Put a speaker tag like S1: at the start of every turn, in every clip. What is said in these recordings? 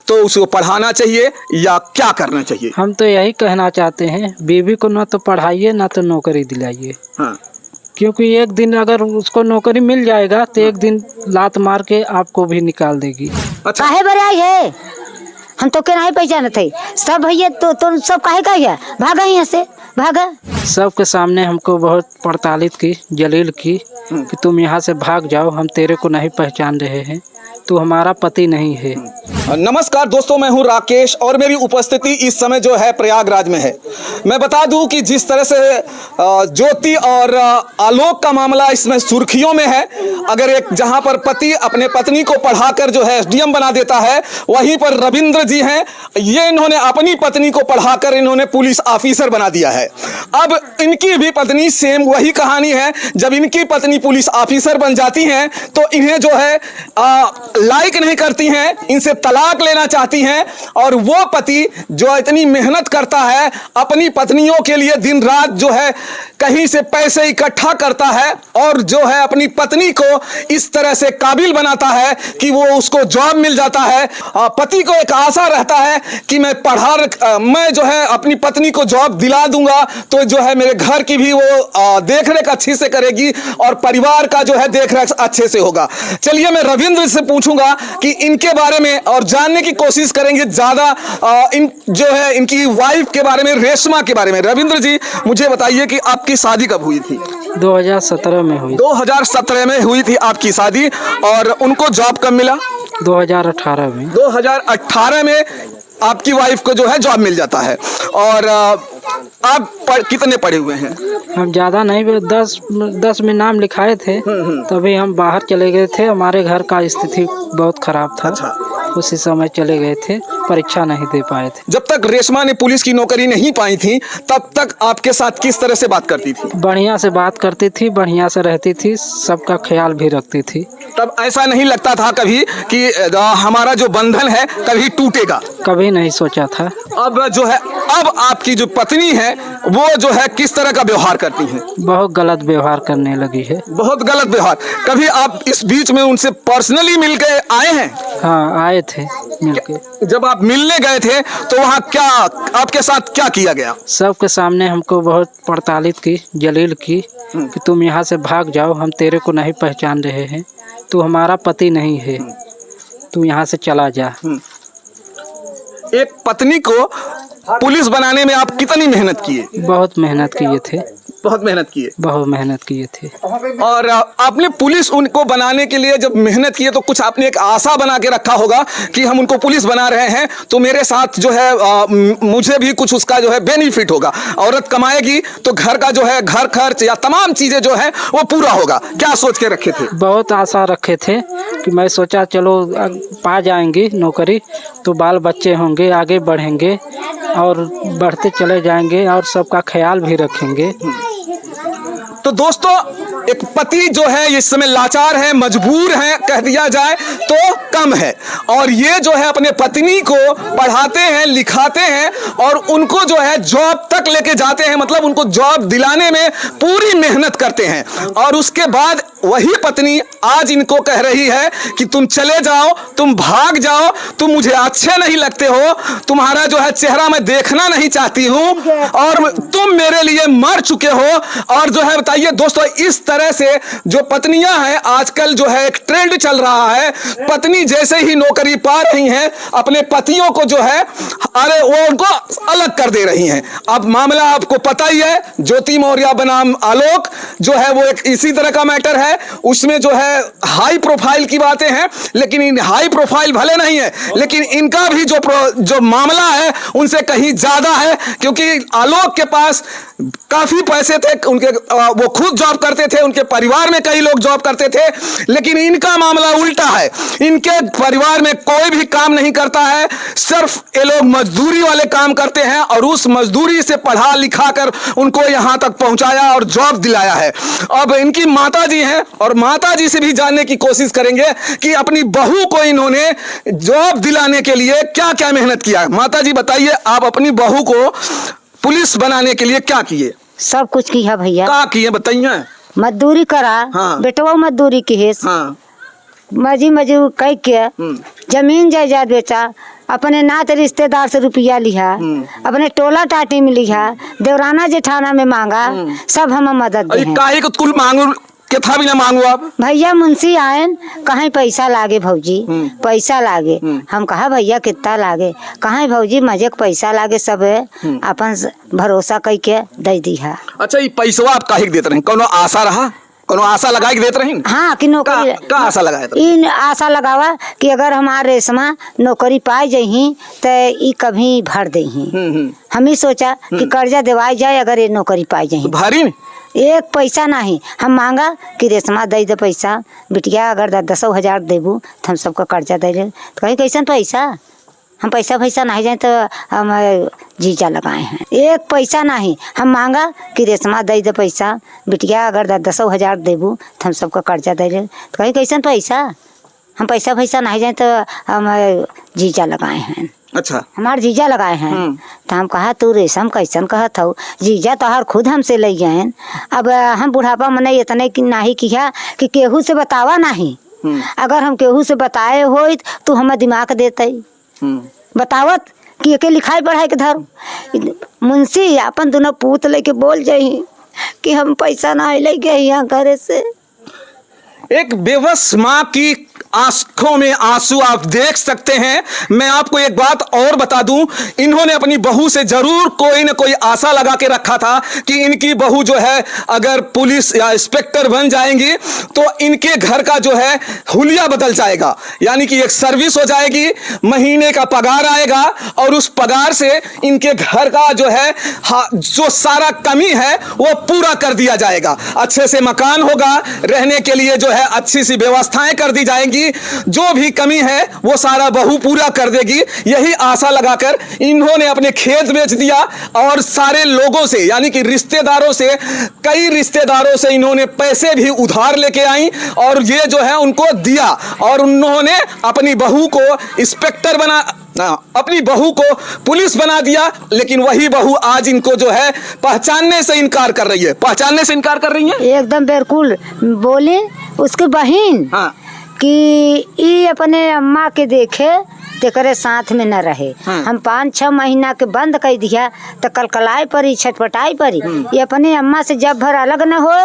S1: तो उसको पढ़ाना चाहिए या क्या करना चाहिए?
S2: हम तो यही कहना चाहते हैं, बीवी को ना तो पढ़ाइए ना तो नौकरी दिलाइए।
S1: हाँ।
S2: क्योंकि एक दिन अगर उसको नौकरी मिल जाएगा तो एक दिन लात मार के आपको भी निकाल देगी।
S1: अच्छा,
S3: काहे बरे आई है? हम तो के नहीं पहचाने थे सब भैया, तो सब काहे का है? भागा यहाँ से, भागा।
S2: सबके सामने हमको बहुत प्रताड़ित की, जलील की कि तुम यहाँ से भाग जाओ, हम तेरे को नहीं पहचान रहे हैं, तू हमारा पति नहीं है।
S1: नमस्कार दोस्तों, मैं हूं राकेश और मेरी उपस्थिति इस समय जो है प्रयागराज में है। मैं बता दूं कि जिस तरह से ज्योति और आलोक का मामला इसमें सुर्खियों में है। अगर एक जहां पर पति अपने पत्नी को पढ़ाकर जो है एसडीएम बना देता है, वहीं पर रविंद्र जी हैं, ये इन्होंने अपनी पत्नी को पढ़ाकर इन्होंने पुलिस ऑफिसर बना दिया है। अब इनकी भी पत्नी सेम वही कहानी है। जब इनकी पत्नी पुलिस ऑफिसर बन जाती हैं तो इन्हें जो है लाइक नहीं करती हैं, इनसे तलाक लेना चाहती हैं। और वो पति जो इतनी मेहनत करता है अपनी पत्नियों के लिए, दिन रात जो है कहीं से पैसे इकट्ठा करता है और जो है अपनी पत्नी को इस तरह से काबिल बनाता है कि वो उसको जॉब मिल जाता है। पति को एक आशा रहता है कि मैं जो है अपनी पत्नी को जॉब दिला दूंगा तो जो है मेरे घर की भी वो देखरेख अच्छी से करेगी और परिवार का जो है देखरेख अच्छे से होगा। चलिए मैं रविंद्र से पूछूंगा कि इनके बारे में और जानने की कोशिश करेंगे ज्यादा जो है इनकी वाइफ के बारे में, रेशमा के बारे में। रविंद्र जी, मुझे बताइए कि आपकी शादी कब हुई थी?
S2: 2017 में हुई।
S1: 2017 में हुई थी आपकी शादी, और उनको जॉब कब मिला?
S2: 2018 में।
S1: 2018 में आपकी वाइफ को जो है जॉब मिल जाता है। और आप कितने पढ़े हुए हैं?
S2: हम ज़्यादा नहीं, 10 में नाम लिखाए थे, तभी हम बाहर चले गए थे। हमारे घर का स्थिति बहुत खराब था।
S1: अच्छा।
S2: उसी समय चले गए थे, परीक्षा नहीं दे पाए थे।
S1: जब तक रेशमा ने पुलिस की नौकरी नहीं पाई थी तब तक आपके साथ किस तरह से बात करती थी?
S2: बढ़िया से बात करती थी, बढ़िया से रहती थी, सबका ख्याल भी रखती थी।
S1: तब ऐसा नहीं लगता था कभी कि हमारा जो बंधन है कभी टूटेगा?
S2: कभी नहीं सोचा था।
S1: अब जो है, अब आपकी जो पत्नी है वो जो है किस तरह का व्यवहार करती है?
S2: बहुत गलत व्यवहार करने लगी है।
S1: बहुत गलत व्यवहार। कभी आप इस बीच में उनसे पर्सनली मिल के आए हैं?
S2: हाँ, आए थे मिलके।
S1: जब आप मिलने गए थे तो वहाँ क्या आपके साथ क्या किया गया?
S2: सबके सामने हमको बहुत प्रताड़ित की, जलील की कि तुम यहाँ से भाग जाओ, हम तेरे को नहीं पहचान रहे हैं, तू हमारा पति नहीं है, तू यहाँ से चला जा।
S1: एक पत्नी को पुलिस बनाने में आप कितनी मेहनत किए?
S2: बहुत मेहनत किए थे।
S1: बहुत मेहनत किए।
S2: बहुत मेहनत किए थे।
S1: और आपने पुलिस उनको बनाने के लिए जब मेहनत किए तो कुछ आपने एक आशा बना के रखा होगा कि हम उनको पुलिस बना रहे हैं तो मेरे साथ जो है मुझे भी कुछ उसका जो है बेनिफिट होगा। औरत कमाएगी तो घर का जो है घर खर्च या तमाम चीजें जो है वो पूरा होगा। क्या सोच के रखे थे?
S2: बहुत आशा रखे थे कि मैं सोचा चलो पा जाएंगी नौकरी तो बाल बच्चे होंगे, आगे बढ़ेंगे और बढ़ते चले जाएंगे और सबका ख्याल भी रखेंगे।
S1: तो दोस्तों, एक पति जो है इस समय लाचार है, मजबूर है, कह दिया जाए तो कम है। और ये जो है अपने पत्नी को पढ़ाते हैं, लिखाते हैं और उनको जो है जॉब तक लेके जाते हैं, मतलब उनको जॉब दिलाने में पूरी मेहनत करते हैं। और उसके बाद वही पत्नी आज इनको कह रही है कि तुम चले जाओ, तुम भाग जाओ, तुम मुझे अच्छे नहीं लगते हो, तुम्हारा जो है चेहरा मैं देखना नहीं चाहती हूं और तुम मेरे लिए मर चुके हो। और जो है बताइए दोस्तों, इस तरह से जो पत्नियां हैं आजकल जो है एक ट्रेंड चल रहा है, पत्नी जैसे ही नौकरी पा रही हैं अपने पतियों को जो है वो उनको अलग कर दे रही हैं। अब मामला आपको पता ही है, ज्योति मौर्य बनाम आलोक जो है वो एक इसी तरह का मैटर है। उसमें जो है हाई प्रोफाइल की बातें हैं, लेकिन इन हाई प्रोफाइल भले नहीं है लेकिन इनका भी जो मामला है उनसे कहीं ज्यादा है, क्योंकि आलोक के पास काफी पैसे थे, उनके वो खुद जॉब करते थे, उनके परिवार में कई लोग जॉब करते थे। लेकिन इनका मामला उल्टा है, इनके परिवार में कोई भी काम नहीं करता है, सिर्फ ये लोग मजदूरी वाले काम करते हैं और उस मजदूरी से पढ़ा लिखा कर उनको यहां तक पहुंचाया और जॉब दिलाया है। अब इनकी माताजी हैं और माताजी से भी जानने की कोशिश करेंगे कि अपनी बहू को इन्होंने जॉब दिलाने के लिए क्या क्या मेहनत किया। माताजी बताइए, आप अपनी बहू को पुलिस बनाने के लिए क्या किए?
S3: सब कुछ किया भैया।
S1: क्या किए बताइए?
S3: मजदूरी करा।
S1: हाँ।
S3: बेटवा मजदूरी की है।
S1: हाँ।
S3: मजूर कह के जमीन जायदाद बेचा, अपने नात रिश्तेदार से रुपया लिया, अपने टोला टाटी में लिया, देवराना जेठाना में मांगा, सब हम मदद
S1: अरे
S3: दें।
S1: काहे को कुल मांगू के था भी ना मांगू आप।
S3: भैया मुंशी आयन कहीं पैसा लागे भौजी, पैसा लागे। हम कहा भैया कितना लागे, कहीं भौजी मजे पैसा लागे, सब अपन भरोसा कई के दे दी है।
S1: अच्छा, ये पैसा आप काहे के देते रहे? कोनो आशा रहा, कोनो आशा लगा के देते रहे?
S3: हाँ कि नौकरी
S1: का आशा लगाया था?
S3: इन आशा लगावा कि अगर हमारे रेशमा नौकरी पाए जही तो ई कभी भर दही। हम ही सोचा कि कर्जा दिवाई जाए अगर ये नौकरी पाए जही।
S1: भारी ने?
S3: एक पैसा नहीं हम मांगा कि रेशमा दे दे पैसा, बिटिया अगर 10,000 देबू तो हम सबका कर्जा दे दे। तो कहीं कैसन पैसा, हम पैसा नहीं जाए तो हम जीजा लगाए हैं। एक पैसा नहीं हम मांगा कि रेशमा दे दे पैसा, बिटिया अगर 10,000 देबू तो हम सबका कर्जा दे दे। तो कहीं कैसन पैसा, हम पैसा नहीं जाए तो हम जीजा लगाए हैं।
S1: अच्छा,
S3: हमार जीजा लगाए हैं। तो हम कहा तू रेशम कैसन कहत हो, जीजा तो हर खुद हमसे ले गए। अब हम बुढ़ापा मने इतने की नहीं किया कि केहू से बतावा नहीं। अगर हम केहू से बताए हो तो हम दिमाग देते बतावत कि एके लिखाई पढ़ाई के धर। मुंशी अपन दोनों पूत लेके बोल जाही कि हम पैसा नहीं ले गए यहाँ घरे से।
S1: एक बेबस माँ की आंखों में आंसू आप देख सकते हैं। मैं आपको एक बात और बता दूं, इन्होंने अपनी बहू से जरूर कोई न कोई आशा लगा के रखा था कि इनकी बहू जो है अगर पुलिस या इंस्पेक्टर बन जाएंगी तो इनके घर का जो है हुलिया बदल जाएगा, यानी कि एक सर्विस हो जाएगी, महीने का पगार आएगा और उस पगार से इनके घर का जो है जो सारा कमी है वो पूरा कर दिया जाएगा। अच्छे से मकान होगा, रहने के लिए जो है अच्छी सी व्यवस्थाएं कर दी जाएंगी, जो भी कमी है वो सारा बहू पूरा कर देगी। यही आशा लगाकर इन्होंने अपने खेत बेच दिया और सारे लोगों से यानी कि रिश्तेदारों से, कई रिश्तेदारों से इन्होंने पैसे भी उधार लेके आई और ये जो है उनको दिया और उन्होंने अपनी बहू को इंस्पेक्टर बना, अपनी बहू को पुलिस बना दिया। लेकिन वही बहू आज इनको जो है पहचानने से इनकार कर रही है, पहचानने से इनकार कर रही है।
S3: एकदम बिल्कुल बोले उसके बहन
S1: हाँ,
S3: कि ई अपने अम्मा के देखे तेकरे साथ में न रहे। हम 5-6 महीना के बंद कर दिया तो कलकलाई परी, छटपटाई परी। ये अपने अम्मा से जब भर अलग न हो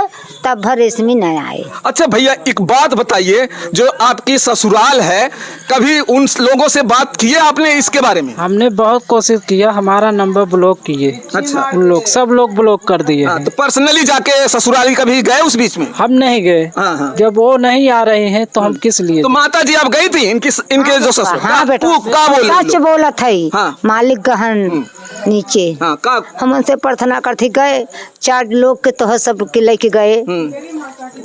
S3: तब भर रेशमी न आए।
S1: अच्छा भैया, एक बात बताइए, जो आपकी ससुराल है, कभी उन लोगों से बात की है आपने इसके बारे में?
S2: हमने बहुत कोशिश किया, हमारा नंबर ब्लॉक किए।
S1: अच्छा,
S2: उन लोग सब लोग ब्लॉक कर दिए हैं।
S1: तो पर्सनली जाके ससुराल कभी गए उस बीच में?
S2: हम नहीं गए।
S1: हाँ।
S2: जब वो नहीं आ रहे हैं तो हम किस लिए?
S1: तो माता जी आप गई थी इनके जो ससुर?
S3: हाँ बेटा, सच बोला था।
S1: हाँ।
S3: मालिक गहन नीचे।
S1: हाँ, का
S3: हम उनसे प्रार्थना करते गए, 4 लोग के तो सब के लेके गए,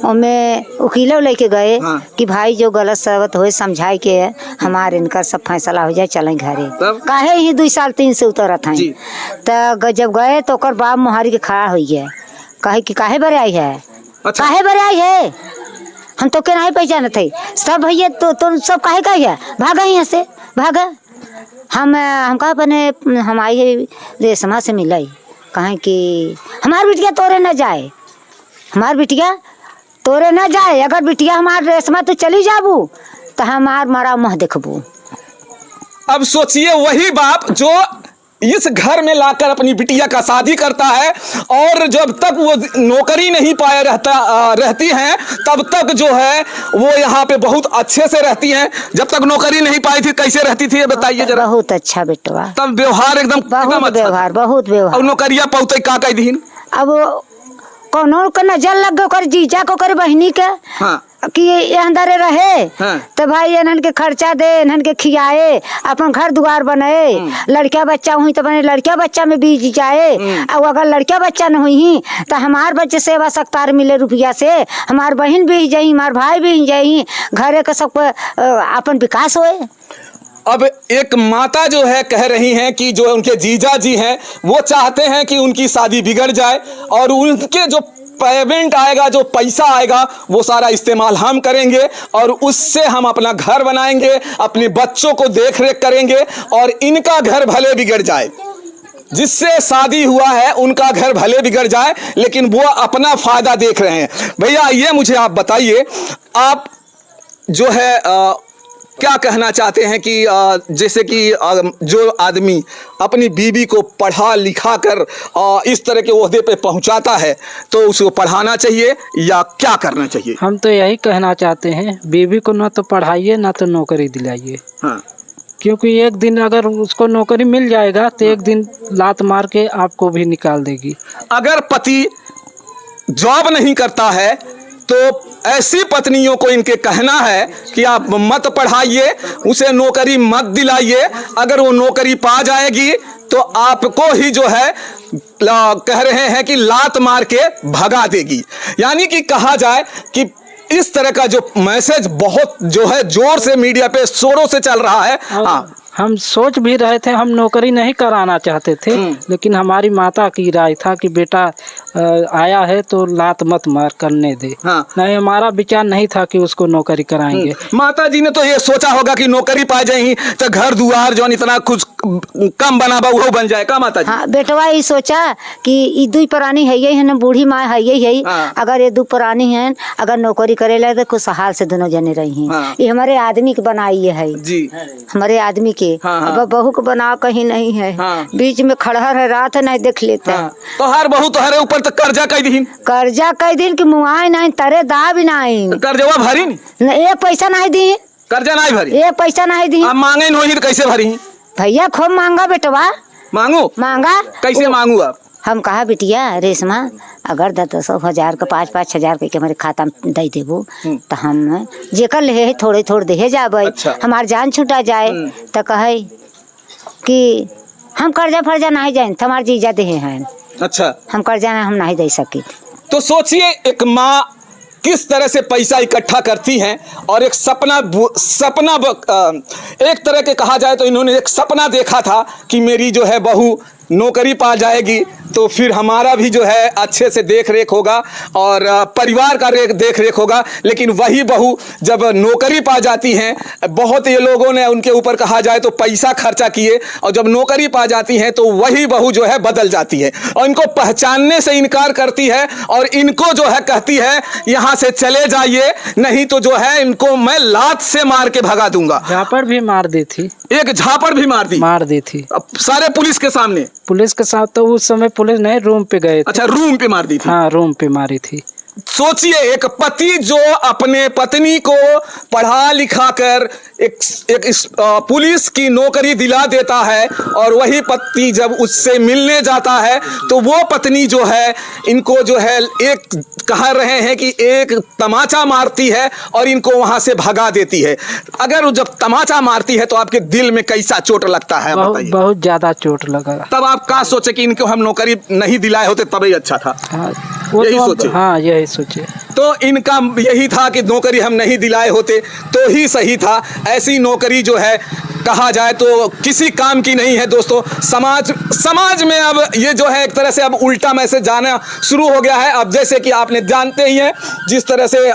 S3: हमें वकीलों लेके गए कि भाई जो गलत सबत हो समझाई के हमारे इनका सब फैसला हो जाए, चलें घरे। काहे ही 2 साल 3 से उतरत हैं। तो जब गए तो ओकर बाप मुहारी के खड़ा हो गया, कहे कि काहे बरे आई है।
S1: अच्छा।
S3: काहे बरे आई है, हम तो के नहीं पहचान थे सब भैया, तो सब काहे का गया, भागा यहाँ से भागा। हम कहा अपने हम आई रेशमा से मिलाई, कहें कि हमार बिटिया तोरे न जाए, हमार बिटिया तोरे न जाए, अगर बिटिया हमार रेशमा तो चली जाबू तो हमार मारा मुँह देखबू।
S1: अब सोचिए, वही बाप जो इस घर में लाकर अपनी बिटिया का शादी करता है और जब तक वो नौकरी नहीं पाए रहती हैं तब तक जो है वो यहाँ पे बहुत अच्छे से रहती हैं। जब तक नौकरी नहीं पाई थी कैसे रहती थी ये बताइए जरा।
S3: बहुत अच्छा बेटवा,
S1: तब व्यवहार एकदम
S3: बहुत व्यवहार, बहुत व्यवहार।
S1: और नौकरिया पौते का कह दीन।
S3: अब कौनो का नजर लग गयो कर जीजा को कर बहनी के।
S1: हाँ।
S3: कि ये अंदर रहे।
S1: हाँ।
S3: तो भाई इन्हन के खर्चा दे, इन्हन के खियाए, अपन घर दुआर बनाए। लड़किया बच्चा हुई तो बने लड़किया बच्चा में बीज जाए, और अगर लड़किया बच्चा न हुई तो हमार बच्चे सेवा सत्कार मिले रुपया से, हमार बहन भी जाई, हमार भाई भी जाई, घरे का सब अपन विकास होए।
S1: अब एक माता जो है कह रही हैं कि जो उनके जीजा जी हैं वो चाहते हैं कि उनकी शादी बिगड़ जाए और उनके जो पेमेंट आएगा, जो पैसा आएगा वो सारा इस्तेमाल हम करेंगे और उससे हम अपना घर बनाएंगे, अपने बच्चों को देख रेख करेंगे और इनका घर भले बिगड़ जाए, जिससे शादी हुआ है उनका घर भले बिगड़ जाए, लेकिन वो अपना फायदा देख रहे हैं। भैया ये मुझे आप बताइए, आप जो है क्या कहना चाहते हैं कि जैसे कि जो आदमी अपनी बीवी को पढ़ा लिखा कर इस तरह के ओहदे पे पहुंचाता है तो उसको पढ़ाना चाहिए या क्या करना चाहिए?
S2: हम तो यही कहना चाहते हैं, बीवी को ना तो पढ़ाइए ना तो नौकरी दिलाइए।
S1: हाँ।
S2: क्योंकि एक दिन अगर उसको नौकरी मिल जाएगा तो एक दिन लात मार के आपको भी निकाल देगी।
S1: अगर पति जॉब नहीं करता है तो ऐसी पत्नियों को इनके कहना है कि आप मत पढ़ाइए, उसे नौकरी मत दिलाइए। अगर वो नौकरी पा जाएगी तो आपको ही जो है कह रहे हैं कि लात मार के भगा देगी। यानी कि कहा जाए कि इस तरह का जो मैसेज बहुत जो है जोर से मीडिया पे शोरों से चल रहा है। हाँ,
S2: हम सोच भी रहे थे, हम नौकरी नहीं कराना चाहते थे, लेकिन हमारी माता की राय था कि बेटा आया है तो लात मत मार करने दे।
S1: हाँ।
S2: नहीं, हमारा विचार नहीं था कि उसको नौकरी कराएंगे।
S1: माता जी ने तो ये सोचा होगा कि नौकरी पा जाएगी तो घर दुआर जो इतना कुछ कम बना वो बन जाएगा। माता जी,
S3: हाँ बेटवा ये सोचा कि ये दू पुरानी है ये है ना, बूढ़ी माँ है ये है।
S1: हाँ।
S3: अगर ये दू पुरानी है, अगर नौकरी करे लगे तो खुशहाल से दोनों जने रही हैं।
S1: हाँ।
S3: ये हमारे आदमी के बनाई है
S1: जी,
S3: हमारे आदमी के।
S1: हाँ, हाँ।
S3: अब बहू को बनाओ कहीं नहीं है।
S1: हाँ।
S3: बीच में खड़हर है, रात नहीं देख लेता।
S1: हाँ। तो हर बहू तो हरे ऊपर तक कर्जा कई दिन,
S3: कर्जा कई दिन की मुआई नहीं, तरे दा भी नहीं,
S1: कर्जवा भरी नहीं,
S3: एक पैसा नहीं दी,
S1: कर्जा नहीं भरी,
S3: एक पैसा नहीं दी।
S1: अब मांगे नहीं तो कैसे भरी?
S3: भैया खूब मांगा बेटवा,
S1: मांगू
S3: मांगा।
S1: कैसे मांगू? अब
S3: हम कहा बिटिया रेशमा, अगर 10,000 का 5-5 हजार के हमारे खाता में दे देबो तो हम जेकर ले थोड़े थोड़े दे जाबे।
S1: अच्छा।
S3: हमार जान छूटा जाए तो कहे कि हम कर्जा फर्जा नहीं जाए, हमार जीजा दे हैं।
S1: अच्छा,
S3: हम कर्जा हम नहीं दे सके।
S1: तो सोचिए एक माँ किस तरह से पैसा इकट्ठा करती हैं और एक एक तरह के कहा जाए तो इन्होंने एक सपना देखा था कि मेरी जो है बहू नौकरी पा जाएगी तो फिर हमारा भी जो है अच्छे से देख रेख होगा और परिवार का देख रेख होगा। लेकिन वही बहू जब नौकरी पा जाती हैं, बहुत ये लोगों ने उनके ऊपर कहा जाए तो पैसा खर्चा किए, और जब नौकरी पा जाती हैं तो वही बहू जो है बदल जाती है और इनको पहचानने से इनकार करती है और इनको जो है कहती है यहाँ से चले जाइए, नहीं तो जो है इनको मैं लात से मार के भगा दूंगा।
S2: झापड़ भी मार दी थी,
S1: एक झापड़ भी मार दी
S2: थी
S1: सारे पुलिस के सामने।
S2: पुलिस के साथ तो उस समय पुलिस नहीं, रूम पे गए थे।
S1: अच्छा, रूम पे मार दी थी?
S2: हाँ, रूम पे मारी थी।
S1: सोचिए एक पति जो अपने पत्नी को पढ़ा लिखा कर एक पुलिस की नौकरी दिला देता है और वही पति जब उससे मिलने जाता है तो वो पत्नी जो है इनको जो है एक कह रहे हैं कि एक तमाचा मारती है और इनको वहां से भगा देती है। अगर जब तमाचा मारती है तो आपके दिल में कैसा चोट लगता है?
S2: बहुत ज्यादा चोट लगा।
S1: तब आप क्या सोचे कि इनको हम नौकरी नहीं दिलाए होते तभी अच्छा था?
S2: हाँ,
S1: यही सोचे?
S2: हाँ, यही सोचे।
S1: तो इनका यही था कि नौकरी हम नहीं दिलाए होते तो ही सही था। ऐसी नौकरी जो है कहा जाए तो किसी काम की नहीं है दोस्तों। समाज में अब ये जो है एक तरह से अब उल्टा मैसेज जाना शुरू हो गया है। अब जैसे कि आपने जानते ही हैं जिस तरह से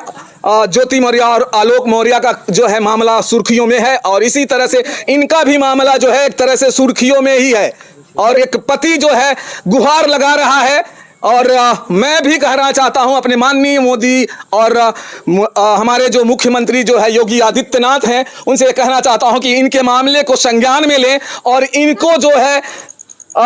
S1: ज्योति मौर्य और आलोक मौर्य का जो है मामला सुर्खियों में है और इसी तरह से इनका भी मामला जो है एक तरह से सुर्खियों में ही है और एक पति जो है गुहार लगा रहा है। और मैं भी कहना चाहता हूं अपने माननीय मोदी और हमारे जो मुख्यमंत्री जो है योगी आदित्यनाथ हैं उनसे कहना चाहता हूं कि इनके मामले को संज्ञान में लें और इनको जो है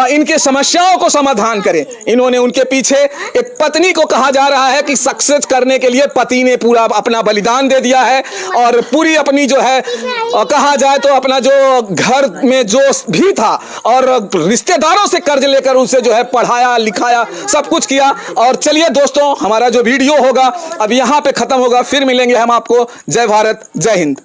S1: इनके समस्याओं को समाधान करें। इन्होंने उनके पीछे एक पत्नी को कहा जा रहा है कि सक्सेस करने के लिए पति ने पूरा अपना बलिदान दे दिया है और पूरी अपनी जो है कहा जाए तो अपना जो घर में जो भी था और रिश्तेदारों से कर्ज लेकर उसे जो है पढ़ाया लिखाया सब कुछ किया। और चलिए दोस्तों, हमारा जो वीडियो होगा अब यहाँ पे खत्म होगा, फिर मिलेंगे हम आपको। जय भारत, जय हिंद।